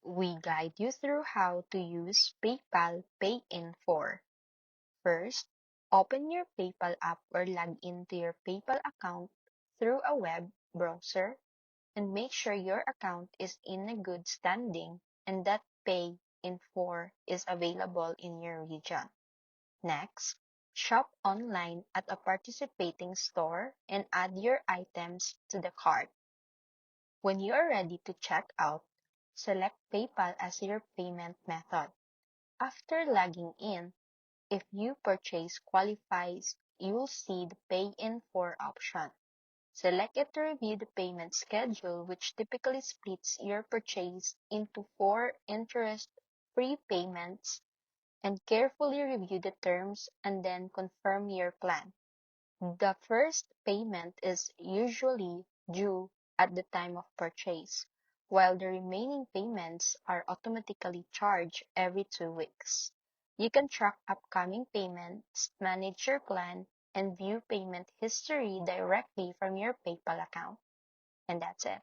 we guide you through how to use PayPal Pay in 4. First, open your PayPal app or log into your PayPal account through a web browser and make sure your account is in a good standing and that Pay in 4 is available in your region. Next, shop online at a participating store and add your items to the cart. When you are ready to check out, select PayPal as your payment method. After logging in, if your purchase qualifies, you'll see the Pay in 4 option. Select it to review the payment schedule, which typically splits your purchase into 4 interest-free payments, and carefully review the terms and then confirm your plan. The first payment is usually due at the time of purchase, while the remaining payments are automatically charged every 2 weeks. You can track upcoming payments, manage your plan, and view payment history directly from your PayPal account. And that's it.